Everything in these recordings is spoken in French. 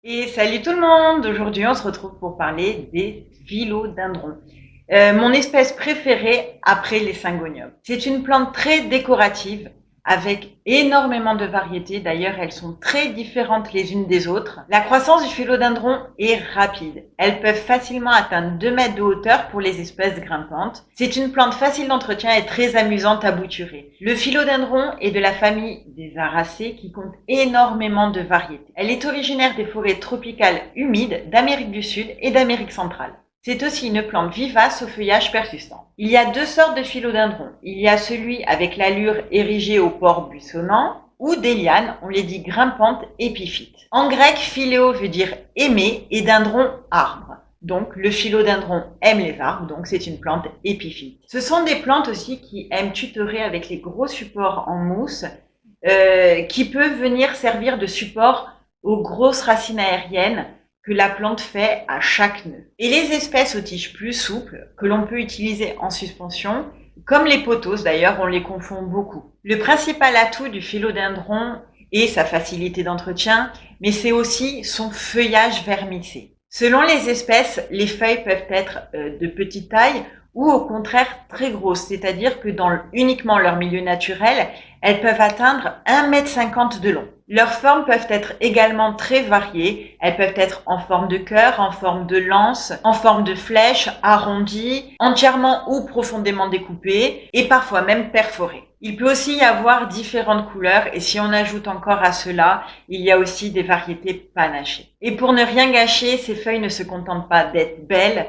Et salut tout le monde! Aujourd'hui, on se retrouve pour parler des philodendrons. Mon espèce préférée après les syngoniums. C'est une plante très décorative avec énormément de variétés. D'ailleurs, elles sont très différentes les unes des autres. La croissance du philodendron est rapide. Elles peuvent facilement atteindre 2 mètres de hauteur pour les espèces grimpantes. C'est une plante facile d'entretien et très amusante à bouturer. Le philodendron est de la famille des Aracées qui compte énormément de variétés. Elle est originaire des forêts tropicales humides d'Amérique du Sud et d'Amérique centrale. C'est aussi une plante vivace au feuillage persistant. Il y a deux sortes de philodendrons. Il y a celui avec l'allure érigée au port buissonnant, ou des lianes, on les dit grimpantes, épiphytes. En grec, philéo veut dire aimer et dendron arbre. Donc le philodendron aime les arbres, donc c'est une plante épiphyte. Ce sont des plantes aussi qui aiment tutorer avec les gros supports en mousse, qui peuvent venir servir de support aux grosses racines aériennes que la plante fait à chaque nœud. Et les espèces aux tiges plus souples, que l'on peut utiliser en suspension, comme les pothos d'ailleurs, on les confond beaucoup. Le principal atout du philodendron est sa facilité d'entretien, mais c'est aussi son feuillage vernissé. Selon les espèces, les feuilles peuvent être de petite taille ou au contraire très grosses, c'est-à-dire que dans uniquement leur milieu naturel, elles peuvent atteindre 1,50 m de long. Leurs formes peuvent être également très variées. Elles peuvent être en forme de cœur, en forme de lance, en forme de flèche, arrondie, entièrement ou profondément découpée et parfois même perforée. Il peut aussi y avoir différentes couleurs et si on ajoute encore à cela, il y a aussi des variétés panachées. Et pour ne rien gâcher, ces feuilles ne se contentent pas d'être belles,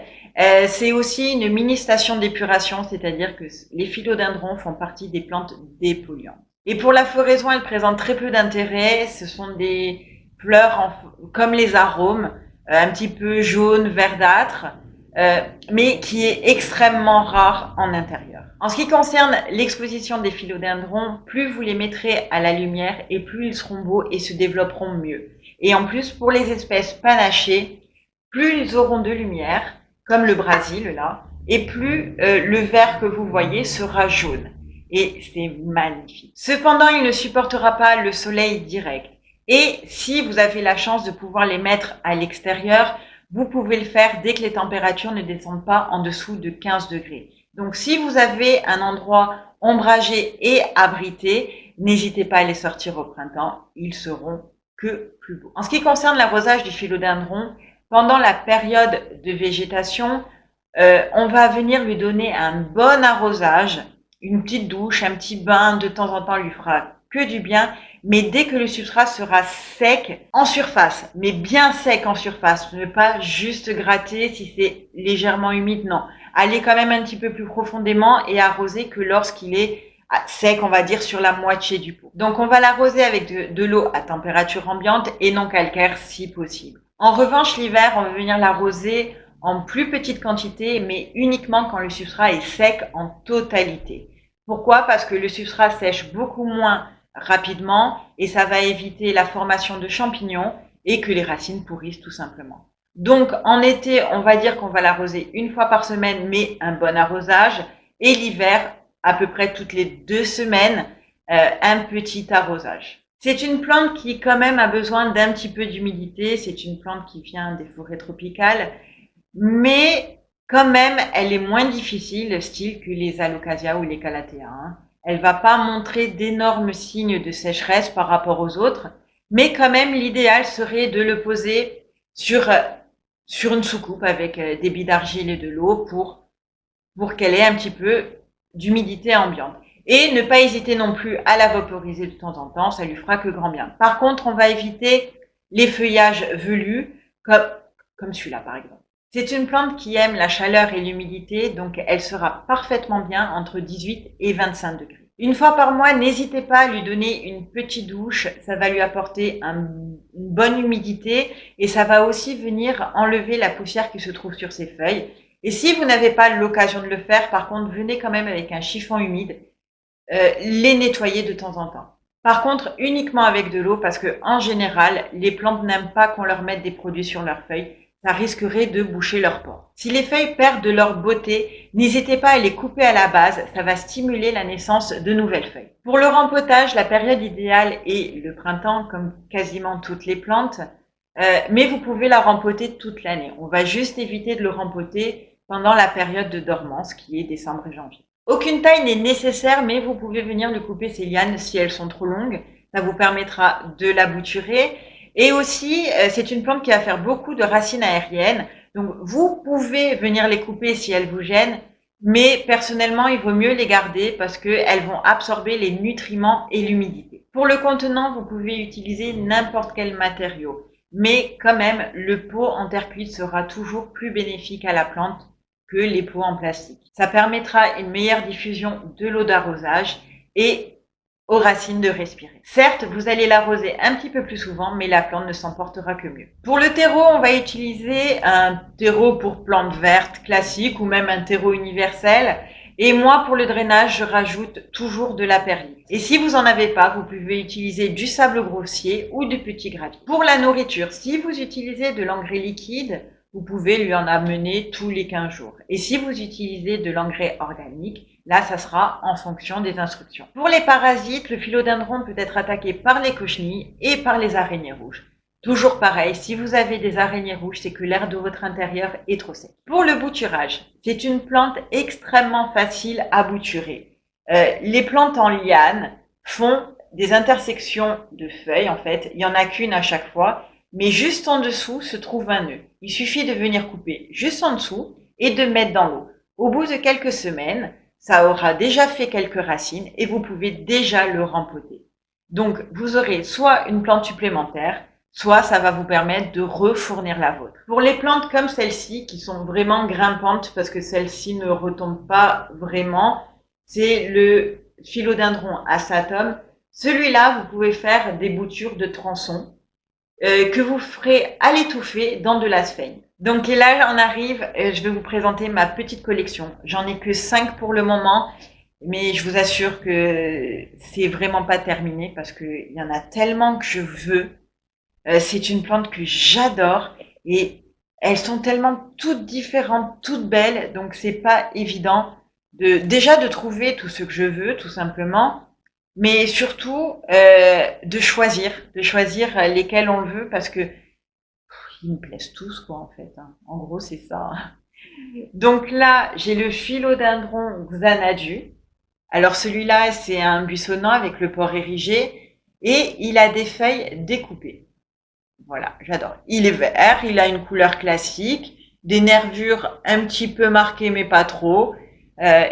c'est aussi une mini station d'épuration, c'est-à-dire que les philodendrons font partie des plantes dépolluantes. Et pour la floraison, elles présentent très peu d'intérêt. Ce sont des fleurs comme les arômes, un petit peu jaune, verdâtre, mais qui est extrêmement rare en intérieur. En ce qui concerne l'exposition des philodendrons, plus vous les mettrez à la lumière et plus ils seront beaux et se développeront mieux. Et en plus, pour les espèces panachées, plus ils auront de lumière, comme le Brésil là, et plus le vert que vous voyez sera jaune. Et c'est magnifique. Cependant, il ne supportera pas le soleil direct. Et si vous avez la chance de pouvoir les mettre à l'extérieur, vous pouvez le faire dès que les températures ne descendent pas en dessous de 15 degrés. Donc si vous avez un endroit ombragé et abrité, n'hésitez pas à les sortir au printemps, ils seront que plus beaux. En ce qui concerne l'arrosage du philodendron, pendant la période de végétation, on va venir lui donner un bon arrosage, une petite douche, un petit bain de temps en temps lui fera que du bien, mais dès que le substrat sera sec en surface, mais bien sec en surface, ne pas juste gratter si c'est légèrement humide, non. Allez quand même un petit peu plus profondément et arroser que lorsqu'il est sec, on va dire, sur la moitié du pot. Donc on va l'arroser avec de l'eau à température ambiante et non calcaire si possible. En revanche, l'hiver, on va venir l'arroser en plus petite quantité, mais uniquement quand le substrat est sec en totalité. Pourquoi? Parce que le substrat sèche beaucoup moins rapidement et ça va éviter la formation de champignons et que les racines pourrissent tout simplement. Donc en été, on va dire qu'on va l'arroser une fois par semaine, mais un bon arrosage. Et l'hiver, à peu près toutes les 2 semaines, un petit arrosage. C'est une plante qui quand même a besoin d'un petit peu d'humidité. C'est une plante qui vient des forêts tropicales, mais quand même, elle est moins difficile, style que les alocasia ou les calathea. Elle va pas montrer d'énormes signes de sécheresse par rapport aux autres, mais quand même, l'idéal serait de le poser sur une soucoupe avec des billes d'argile et de l'eau pour qu'elle ait un petit peu d'humidité ambiante. Et ne pas hésiter non plus à la vaporiser de temps en temps, ça lui fera que grand bien. Par contre, on va éviter les feuillages velus, comme celui-là par exemple. C'est une plante qui aime la chaleur et l'humidité, donc elle sera parfaitement bien entre 18 et 25 degrés. Une fois par mois, n'hésitez pas à lui donner une petite douche, ça va lui apporter une bonne humidité et ça va aussi venir enlever la poussière qui se trouve sur ses feuilles. Et si vous n'avez pas l'occasion de le faire, par contre, venez quand même avec un chiffon humide, les nettoyer de temps en temps. Par contre, uniquement avec de l'eau parce que en général, les plantes n'aiment pas qu'on leur mette des produits sur leurs feuilles. Ça risquerait de boucher leurs pores. Si les feuilles perdent de leur beauté, n'hésitez pas à les couper à la base, ça va stimuler la naissance de nouvelles feuilles. Pour le rempotage, la période idéale est le printemps, comme quasiment toutes les plantes. mais vous pouvez la rempoter toute l'année. On va juste éviter de le rempoter pendant la période de dormance qui est décembre et janvier. Aucune taille n'est nécessaire, mais vous pouvez venir lui couper ses lianes si elles sont trop longues. Ça vous permettra de la bouturer. Et aussi, c'est une plante qui va faire beaucoup de racines aériennes. Donc, vous pouvez venir les couper si elles vous gênent, mais personnellement, il vaut mieux les garder parce qu'elles vont absorber les nutriments et l'humidité. Pour le contenant, vous pouvez utiliser n'importe quel matériau. Mais quand même, le pot en terre cuite sera toujours plus bénéfique à la plante que les pots en plastique. Ça permettra une meilleure diffusion de l'eau d'arrosage et aux racines de respirer. Certes, vous allez l'arroser un petit peu plus souvent, mais la plante ne s'en portera que mieux. Pour le terreau, on va utiliser un terreau pour plantes vertes classique ou même un terreau universel. Et moi, pour le drainage, je rajoute toujours de la perlite. Et si vous en avez pas, vous pouvez utiliser du sable grossier ou du petit gravier. Pour la nourriture, si vous utilisez de l'engrais liquide, vous pouvez lui en amener tous les 15 jours. Et si vous utilisez de l'engrais organique, là, ça sera en fonction des instructions. Pour les parasites, le philodendron peut être attaqué par les cochenilles et par les araignées rouges. Toujours pareil, si vous avez des araignées rouges, c'est que l'air de votre intérieur est trop sec. Pour le bouturage, c'est une plante extrêmement facile à bouturer. Les plantes en liane font des intersections de feuilles, en fait. Il n'y en a qu'une à chaque fois, mais juste en dessous se trouve un nœud. Il suffit de venir couper juste en dessous et de mettre dans l'eau. Au bout de quelques semaines, ça aura déjà fait quelques racines et vous pouvez déjà le rempoter. Donc, vous aurez soit une plante supplémentaire, soit ça va vous permettre de refournir la vôtre. Pour les plantes comme celle-ci, qui sont vraiment grimpantes, parce que celle-ci ne retombe pas vraiment, c'est le philodendron asatum. Celui-là, vous pouvez faire des boutures de tronçons que vous ferez à l'étouffer dans de la sphaigne. Donc et là, on arrive, je vais vous présenter ma petite collection. J'en ai que 5 pour le moment, mais je vous assure que c'est vraiment pas terminé parce qu'il y en a tellement que je veux. C'est une plante que j'adore et elles sont tellement toutes différentes, toutes belles, donc c'est pas évident déjà de trouver tout ce que je veux, tout simplement, mais surtout de choisir lesquels on le veut parce que ils me plaisent tous quoi en fait. Hein. En gros c'est ça. Donc là j'ai le philodendron Xanadu. Alors celui-là c'est un buissonnant avec le port érigé et il a des feuilles découpées. Voilà, j'adore. Il est vert, il a une couleur classique, des nervures un petit peu marquées mais pas trop.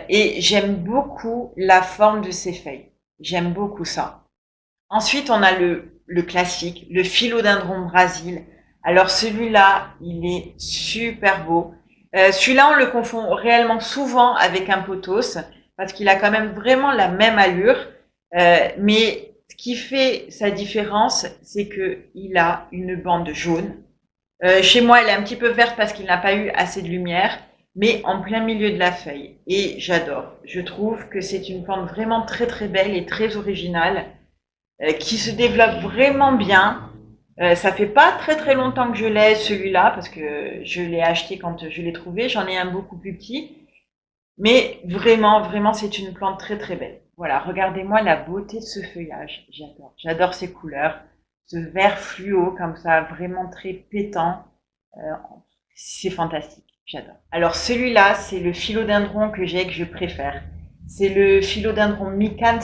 Et j'aime beaucoup la forme de ses feuilles. J'aime beaucoup ça. Ensuite, on a le classique, le philodendron Brésil. Alors celui-là, il est super beau. Celui-là, on le confond réellement souvent avec un pothos parce qu'il a quand même vraiment la même allure. Mais ce qui fait sa différence, c'est qu'il a une bande jaune. Chez moi, elle est un petit peu verte parce qu'il n'a pas eu assez de lumière, mais en plein milieu de la feuille. Et j'adore. Je trouve que c'est une plante vraiment très très belle et très originale, qui se développe vraiment bien. Ça fait pas très très longtemps que je l'ai celui-là parce que je l'ai acheté quand je l'ai trouvé. J'en ai un beaucoup plus petit. Mais vraiment, vraiment, c'est une plante très très belle. Voilà, regardez-moi la beauté de ce feuillage. J'adore. J'adore ces couleurs. Ce vert fluo comme ça, vraiment très pétant. Euh, c'est fantastique. J'adore. Alors celui-là, c'est le philodendron que je préfère. C'est le philodendron mican,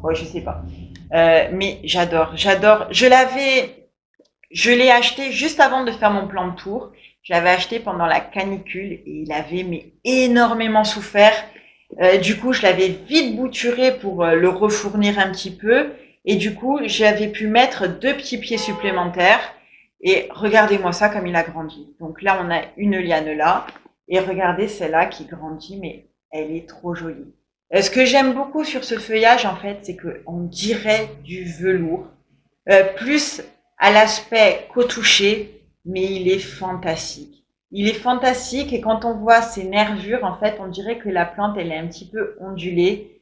oh, je sais pas. Mais j'adore, j'adore. Je l'ai acheté juste avant de faire mon plan de tour. Je l'avais acheté pendant la canicule et il avait énormément souffert. Du coup, je l'avais vite bouturé pour le refournir un petit peu. Et du coup, j'avais pu mettre 2 petits pieds supplémentaires. Et regardez-moi ça comme il a grandi. Donc là, on a une liane là. Et regardez celle-là qui grandit, mais elle est trop jolie. Ce que j'aime beaucoup sur ce feuillage, en fait, c'est qu'on dirait du velours. Plus à l'aspect qu'au toucher, mais il est fantastique. Il est fantastique et quand on voit ses nervures, en fait, on dirait que la plante, elle est un petit peu ondulée.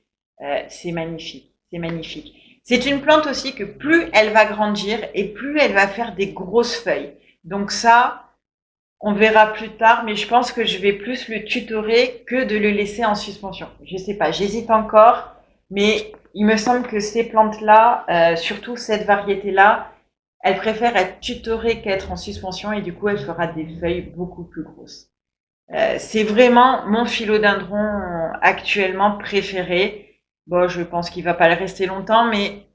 C'est magnifique, c'est magnifique. C'est une plante aussi que plus elle va grandir et plus elle va faire des grosses feuilles. Donc ça, on verra plus tard, mais je pense que je vais plus le tutorer que de le laisser en suspension. Je sais pas, j'hésite encore, mais il me semble que ces plantes-là, surtout cette variété-là, Elle préfère être tutorée qu'être en suspension et du coup, elle fera des feuilles beaucoup plus grosses. C'est vraiment mon philodendron actuellement préféré. Bon, je pense qu'il va pas le rester longtemps, mais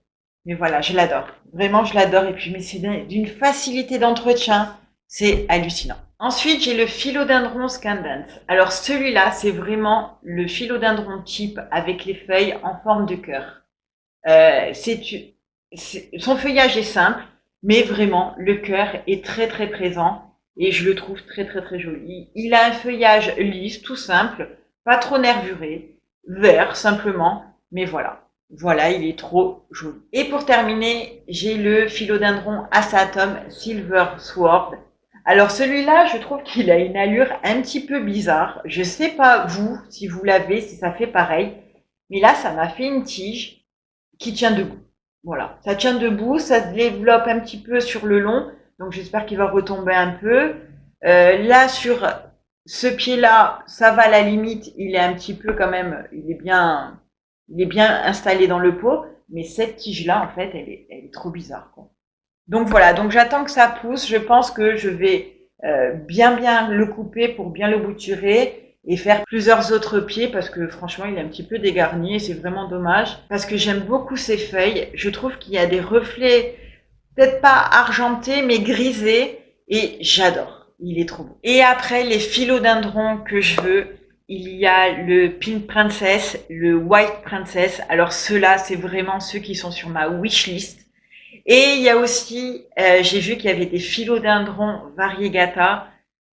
voilà, je l'adore. Vraiment, je l'adore. Et puis, mais c'est d'une facilité d'entretien. C'est hallucinant. Ensuite, j'ai le philodendron scandens. Alors, celui-là, c'est vraiment le philodendron type avec les feuilles en forme de cœur. Euh, son feuillage est simple, mais vraiment, le cœur est très, très présent et je le trouve très, très, très joli. Il a un feuillage lisse, tout simple, pas trop nervuré, vert simplement, mais voilà. Voilà, il est trop joli. Et pour terminer, j'ai le philodendron Asatum Silver Sword. Alors celui-là, je trouve qu'il a une allure un petit peu bizarre. Je sais pas vous, si vous l'avez, si ça fait pareil. Mais là, ça m'a fait une tige qui tient debout. Voilà, ça tient debout, ça se développe un petit peu sur le long, donc j'espère qu'il va retomber un peu. Là, sur ce pied-là, ça va à la limite, il est un petit peu quand même, il est bien installé dans le pot, mais cette tige-là, en fait, elle est trop bizarre, quoi. Donc voilà, donc j'attends que ça pousse. Je pense que je vais bien le couper pour bien le bouturer et faire plusieurs autres pieds parce que franchement il est un petit peu dégarni et c'est vraiment dommage parce que j'aime beaucoup ces feuilles. Je trouve qu'il y a des reflets peut-être pas argentés mais grisés et j'adore. Il est trop beau. Et après les philodendrons que je veux, il y a le Pink Princess, le White Princess. Alors ceux-là, c'est vraiment ceux qui sont sur ma wishlist. Et il y a aussi, j'ai vu qu'il y avait des philodendrons variegata,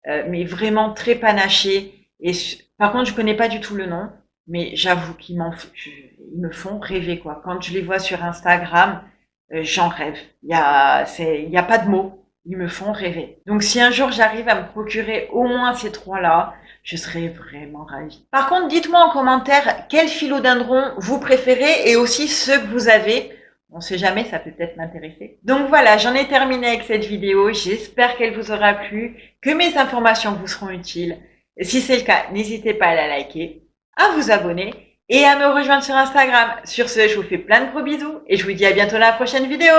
mais vraiment très panachés. Et par contre, je connais pas du tout le nom, mais j'avoue ils me font rêver quoi. Quand je les vois sur Instagram, j'en rêve. Il y a pas de mots. Ils me font rêver. Donc si un jour j'arrive à me procurer au moins ces trois-là, je serais vraiment ravie. Par contre, dites-moi en commentaire quel philodendron vous préférez et aussi ceux que vous avez. On sait jamais, ça peut peut-être m'intéresser. Donc voilà, j'en ai terminé avec cette vidéo. J'espère qu'elle vous aura plu, que mes informations vous seront utiles. Si c'est le cas, n'hésitez pas à la liker, à vous abonner et à me rejoindre sur Instagram. Sur ce, je vous fais plein de gros bisous et je vous dis à bientôt dans la prochaine vidéo.